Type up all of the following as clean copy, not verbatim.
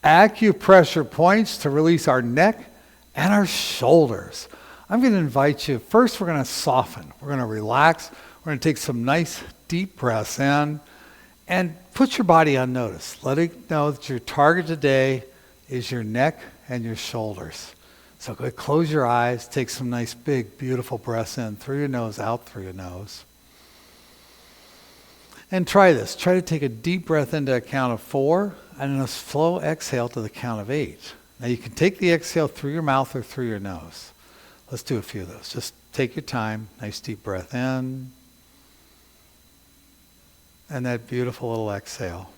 acupressure points to release our neck and our shoulders. I'm going to invite you, first we're going to soften. We're going to relax. We're going to take some nice deep breaths in and put your body on notice. Let it know that your target today is your neck and your shoulders. So go ahead, close your eyes, take some nice big beautiful breaths in through your nose, out through your nose. And try this. Try to take a deep breath into a count of 4 and then a slow exhale to the count of 8. Now you can take the exhale through your mouth or through your nose. Let's do a few of those. Just take your time. Nice deep breath in. And that beautiful little exhale.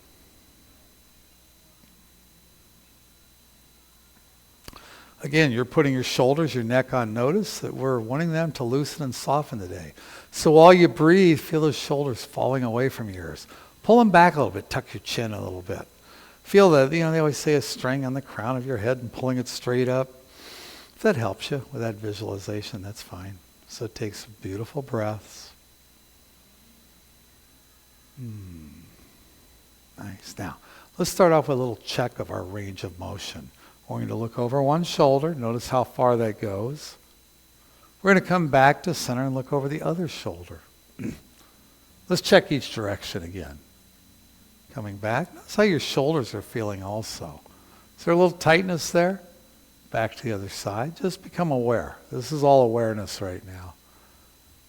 Again, you're putting your shoulders, your neck on notice that we're wanting them to loosen and soften today. So while you breathe, feel those shoulders falling away from your ears. Pull them back a little bit. Tuck your chin a little bit. Feel that, they always say a string on the crown of your head and pulling it straight up. If that helps you with that visualization, that's fine. So take some beautiful breaths. Nice. Now, let's start off with a little check of our range of motion. We're going to look over one shoulder. Notice how far that goes. We're going to come back to center and look over the other shoulder. Let's check each direction again. Coming back. Notice how your shoulders are feeling also. Is there a little tightness there? Back to the other side. Just become aware. This is all awareness right now.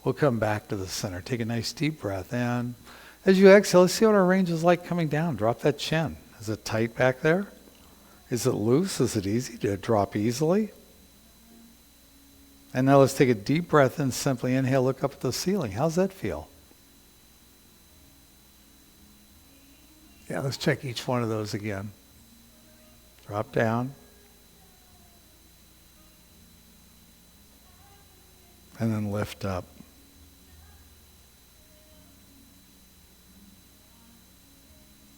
We'll come back to the center. Take a nice deep breath in. As you exhale, let's see what our range is like coming down. Drop that chin. Is it tight back there? Is it loose? Is it easy to drop easily? And now let's take a deep breath in. Simply inhale, look up at the ceiling. How's that feel? Yeah, let's check each one of those again. Drop down. And then lift up.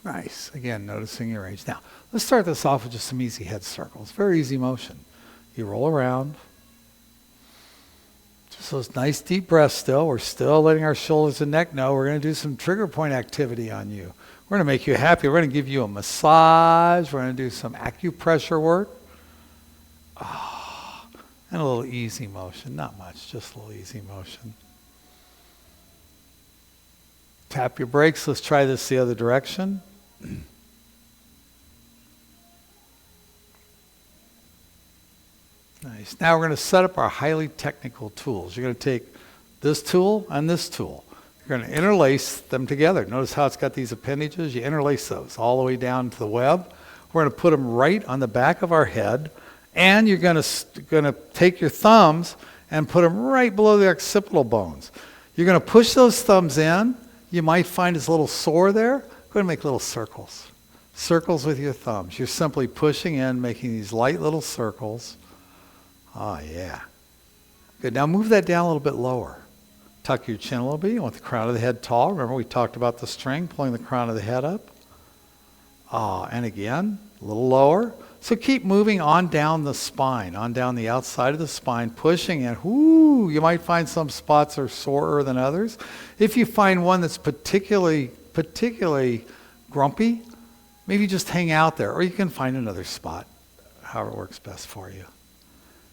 Nice. Again, noticing your range. Now, let's start this off with just some easy head circles. Very easy motion. You roll around. Just those nice deep breaths still. We're still letting our shoulders and neck know we're going to do some trigger point activity on you. We're going to make you happy. We're going to give you a massage. We're going to do some acupressure work. And a little easy motion. Not much, just a little easy motion. Tap your brakes. Let's try this the other direction. Nice. Now we're going to set up our highly technical tools. You're going to take this tool and this tool. You're going to interlace them together. Notice how it's got these appendages. You interlace those all the way down to the web. We're going to put them right on the back of our head. And you're going to take your thumbs and put them right below the occipital bones. You're going to push those thumbs in. You might find it's a little sore there. Go ahead and make little circles. Circles with your thumbs. You're simply pushing in, making these light little circles. Oh, yeah. Good. Now move that down a little bit lower. Tuck your chin a little bit. You want the crown of the head tall. Remember we talked about the string, pulling the crown of the head up. And again, a little lower. So keep moving on down the spine, on down the outside of the spine, pushing in. Whoo, you might find some spots are sorer than others. If you find one that's particularly grumpy, maybe just hang out there, or you can find another spot, however works best for you.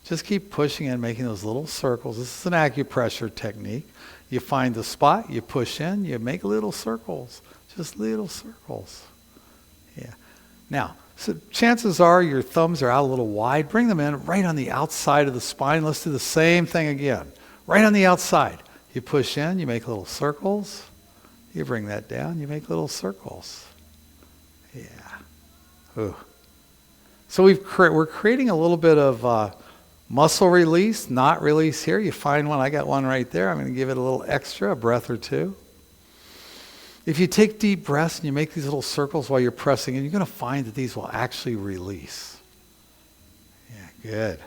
Just keep pushing in, making those little circles. This is an acupressure technique. You find the spot, you push in, you make little circles, just little circles. Yeah. Now, so chances are your thumbs are out a little wide. Bring them in right on the outside of the spine. Let's do the same thing again. Right on the outside. You push in, you make little circles. You bring that down, you make little circles. Yeah. Ooh. So we're creating a little bit of muscle release, knot release here. You find one. I got one right there. I'm going to give it a little extra, a breath or two. If you take deep breaths and you make these little circles while you're pressing in, you're going to find that these will actually release. Yeah, good.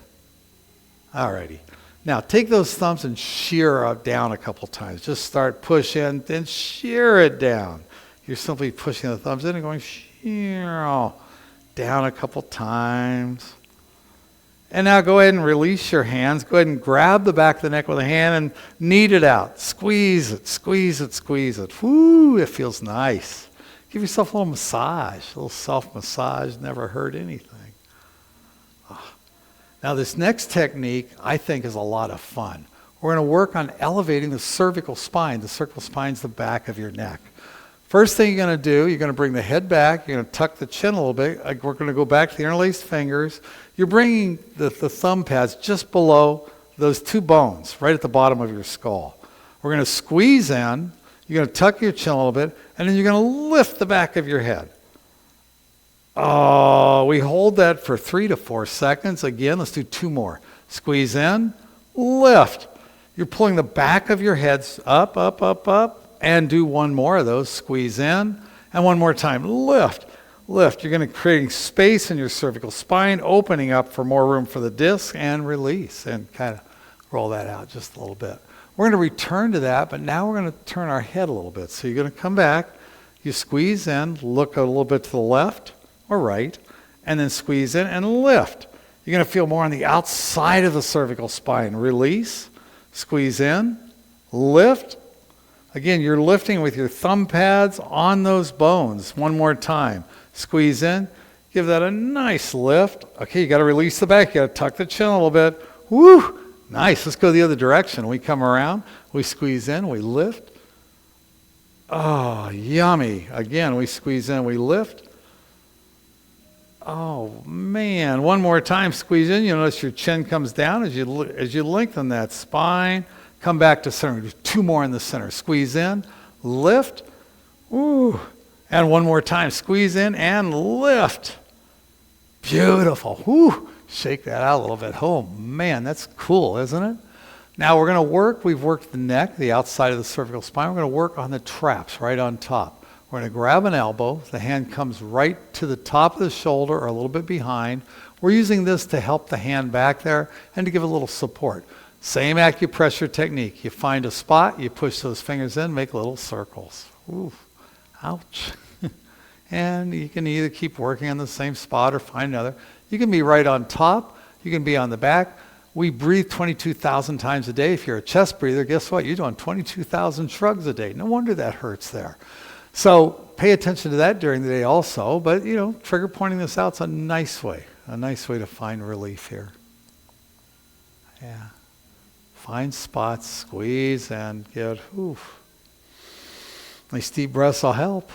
All righty. Now, take those thumbs and shear it down a couple times. Just start push in, then shear it down. You're simply pushing the thumbs in and going shear down a couple times. And now go ahead and release your hands. Go ahead and grab the back of the neck with a hand and knead it out. Squeeze it, squeeze it, squeeze it. Woo, it feels nice. Give yourself a little massage, a little self-massage, never hurt anything. Now this next technique I think is a lot of fun. We're going to work on elevating the cervical spine. The cervical spine is the back of your neck. First thing you're going to do, you're going to bring the head back. You're going to tuck the chin a little bit. We're going to go back to the interlaced fingers. You're bringing the thumb pads just below those two bones, right at the bottom of your skull. We're going to squeeze in. You're going to tuck your chin a little bit, and then you're going to lift the back of your head. Oh, we hold that for 3 to 4 seconds. Again, let's do 2 more. Squeeze in, lift. You're pulling the back of your head up, up, up, up, and do 1 more of those. Squeeze in, and 1 more time. Lift, lift. You're going to create space in your cervical spine, opening up for more room for the disc, and release, and kind of roll that out just a little bit. We're going to return to that, but now we're going to turn our head a little bit. So you're going to come back, you squeeze in, look a little bit to the left or right, and then squeeze in and lift. You're going to feel more on the outside of the cervical spine. Release, squeeze in, lift. Again, you're lifting with your thumb pads on those bones. 1 more time. Squeeze in, give that a nice lift. Okay, you got to release the back. You got to tuck the chin a little bit. Woo! Nice. Let's go the other direction. We come around, we squeeze in, we lift. Oh, yummy. Again, we squeeze in, we lift. Oh, man. 1 more time, squeeze in. You notice your chin comes down as you lengthen that spine. Come back to center. Do 2 more in the center. Squeeze in, lift. Ooh. And 1 more time. Squeeze in and lift. Beautiful. Woo. Shake that out a little bit. Oh, man, that's cool, isn't it? Now we're going to work. We've worked the neck, the outside of the cervical spine. We're going to work on the traps right on top. We're going to grab an elbow. The hand comes right to the top of the shoulder or a little bit behind. We're using this to help the hand back there and to give a little support. Same acupressure technique. You find a spot, you push those fingers in, make little circles. Ooh, ouch. And you can either keep working on the same spot or find another. You can be right on top. You can be on the back. We breathe 22,000 times a day. If you're a chest breather, guess what? You're doing 22,000 shrugs a day. No wonder that hurts there. So pay attention to that during the day also. But, trigger pointing this out is a nice way to find relief here. Yeah. Find spots, squeeze, and get, oof. Nice deep breaths will help.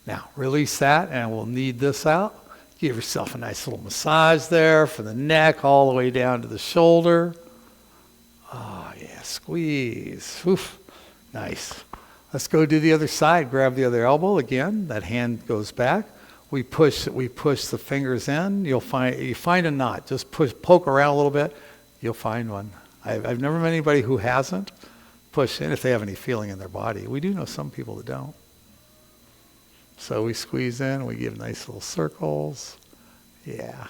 Now, release that, and we'll knead this out. Give yourself a nice little massage there from the neck all the way down to the shoulder. Oh, yeah, squeeze. Oof, nice. Let's go do the other side. Grab the other elbow again. That hand goes back. We push the fingers in. You find a knot. Just poke around a little bit. You'll find one. I've never met anybody who hasn't pushed in if they have any feeling in their body. We do know some people that don't. So we squeeze in, we give nice little circles. Yeah.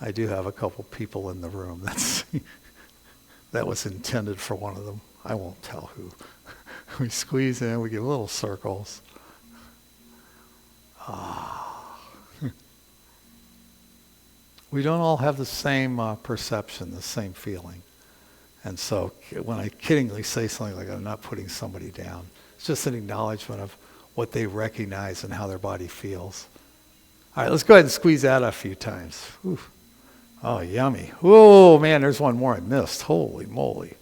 I do have a couple people in the room. That was intended for one of them. I won't tell who. We squeeze in, we give little circles. We don't all have the same perception, the same feeling. And so when I kiddingly say something like I'm not putting somebody down, it's just an acknowledgement of what they recognize and how their body feels. All right, let's go ahead and squeeze that a few times. Ooh. Oh, yummy. Oh, man, there's one more I missed. Holy moly.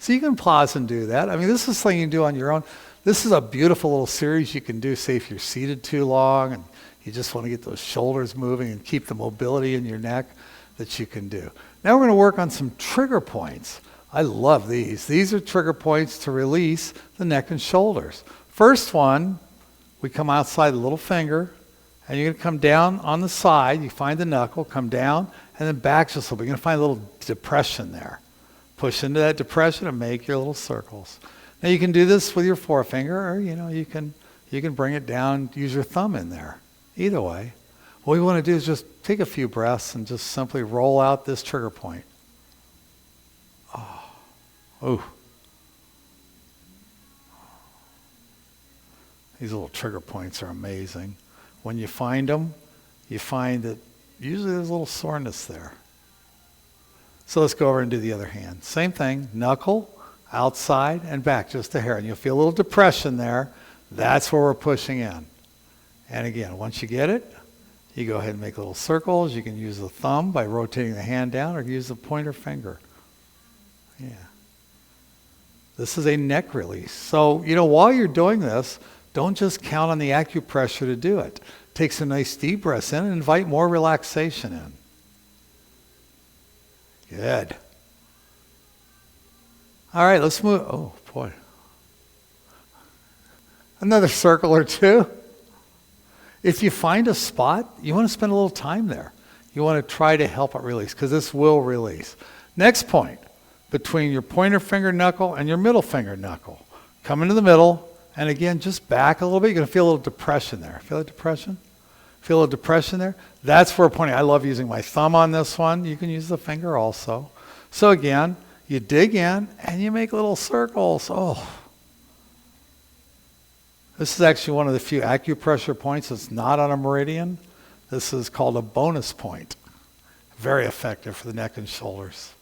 So you can pause and do that. I mean, this is something you can do on your own. This is a beautiful little series you can do, say, if you're seated too long and you just want to get those shoulders moving and keep the mobility in your neck, that you can do. Now we're going to work on some trigger points. I love these. These are trigger points to release the neck and shoulders. First one, we come outside the little finger, and you're going to come down on the side. You find the knuckle, come down, and then back just a little bit. You're going to find a little depression there. Push into that depression and make your little circles. Now you can do this with your forefinger, or you can bring it down, use your thumb in there. Either way. What we want to do is just take a few breaths and just simply roll out this trigger point. Oh. These little trigger points are amazing. When you find them, you find that usually there's a little soreness there. So let's go over and do the other hand. Same thing, knuckle, outside and back just a hair. And you'll feel a little depression there. That's where we're pushing in. And again, once you get it, you go ahead and make little circles. You can use the thumb by rotating the hand down or use the pointer finger. Yeah. This is a neck release. So, while you're doing this, don't just count on the acupressure to do it. Take some nice deep breaths in and invite more relaxation in. Good. All right, let's move. Oh, boy. Another circle or two. If you find a spot, you want to spend a little time there. You want to try to help it release because this will release. Next point, between your pointer finger knuckle and your middle finger knuckle. Come into the middle, and again, just back a little bit. You're going to feel a little depression there. Feel that depression? Feel a depression there? That's where pointing. I love using my thumb on this one. You can use the finger also. So again, you dig in, and you make little circles. Oh. This is actually one of the few acupressure points that's not on a meridian. This is called a bonus point. Very effective for the neck and shoulders.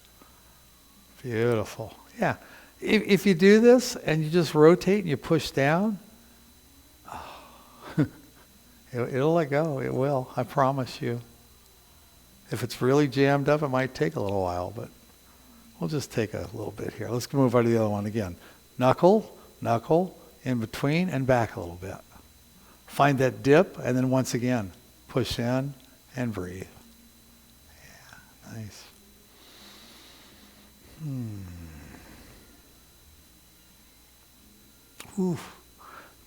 Beautiful. Yeah. If you do this and you just rotate and you push down, it'll let go. It will. I promise you. If it's really jammed up, it might take a little while, but we'll just take a little bit here. Let's move on to the other one again. Knuckle, knuckle, in between and back a little bit. Find that dip, and then once again, push in and breathe. Yeah, nice. Oof.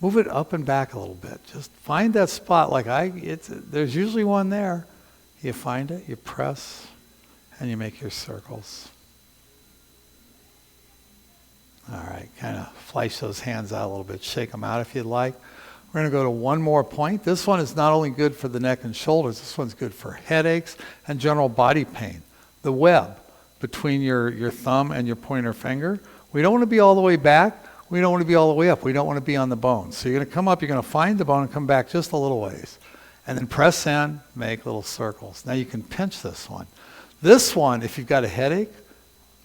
Move it up and back a little bit. Just find that spot. There's usually one there. You find it, you press, and you make your circles. All right, kind of flesh those hands out a little bit. Shake them out if you'd like. We're going to go to one more point. This one is not only good for the neck and shoulders, this one's good for headaches and general body pain. The web between your thumb and your pointer finger. We don't want to be all the way back. We don't want to be all the way up. We don't want to be on the bone. So you're going to come up, you're going to find the bone and come back just a little ways. And then press in, make little circles. Now you can pinch this one. This one, if you've got a headache,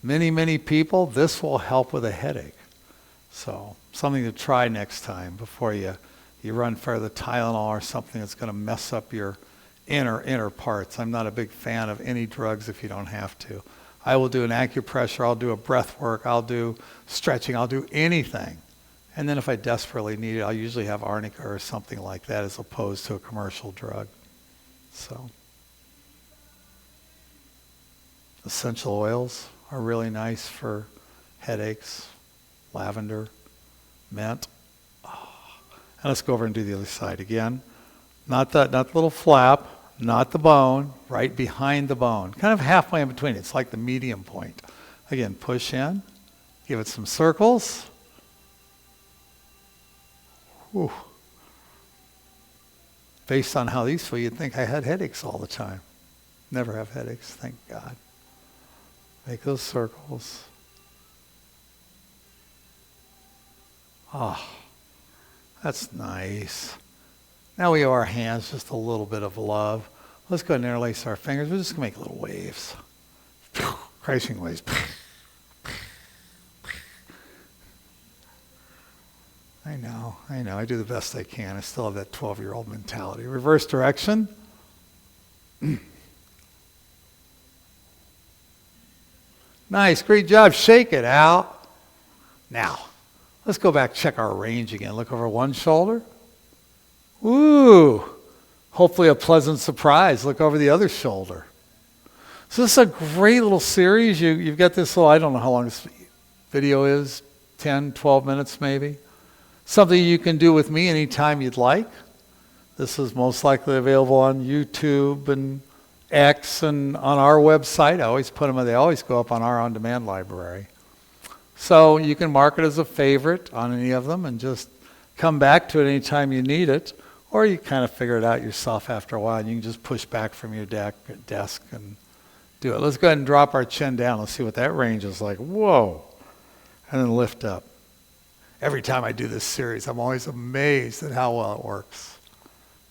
many people, this will help with a headache. So something to try next time before you run for the Tylenol or something that's going to mess up your inner parts. I'm not a big fan of any drugs if you don't have to. I will do an acupressure, I'll do a breath work, I'll do stretching, I'll do anything. And then if I desperately need it, I'll usually have arnica or something like that as opposed to a commercial drug. So, essential oils are really nice for headaches, lavender, mint. Oh. And let's go over and do the other side again. Not the little flap, not the bone, right behind the bone. Kind of halfway in between. It's like the medium point. Again, push in, give it some circles. Whew. Based on how these feel, you'd think I had headaches all the time. Never have headaches, thank God. Make those circles. Ah, that's nice. Now we owe our hands just a little bit of love. Let's go ahead and interlace our fingers. We're just going to make little waves. Crashing waves. I know. I do the best I can. I still have that 12-year-old mentality. Reverse direction. Nice, great job. Shake it out. Now, let's go back, check our range again. Look over one shoulder. Ooh, hopefully a pleasant surprise. Look over the other shoulder. So this is a great little series. You've got this little, I don't know how long this video is, 10, 12 minutes maybe. Something you can do with me anytime you'd like. This is most likely available on YouTube and X and on our website. I always put them, they always go up on our on-demand library. So you can mark it as a favorite on any of them and just come back to it anytime you need it. Or you kind of figure it out yourself after a while and you can just push back from your desk and do it. Let's go ahead and drop our chin down. Let's see what that range is like. Whoa. And then lift up. Every time I do this series, I'm always amazed at how well it works.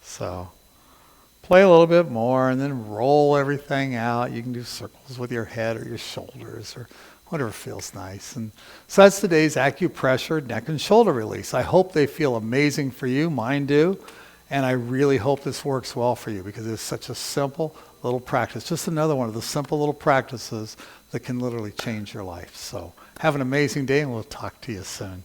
So, Play a little bit more and then roll everything out. You can do circles with your head or your shoulders or whatever feels nice. And so that's today's acupressure neck and shoulder release. I hope they feel amazing for you. Mine do. And I really hope this works well for you because it's such a simple little practice. Just another one of the simple little practices that can literally change your life. So have an amazing day and we'll talk to you soon.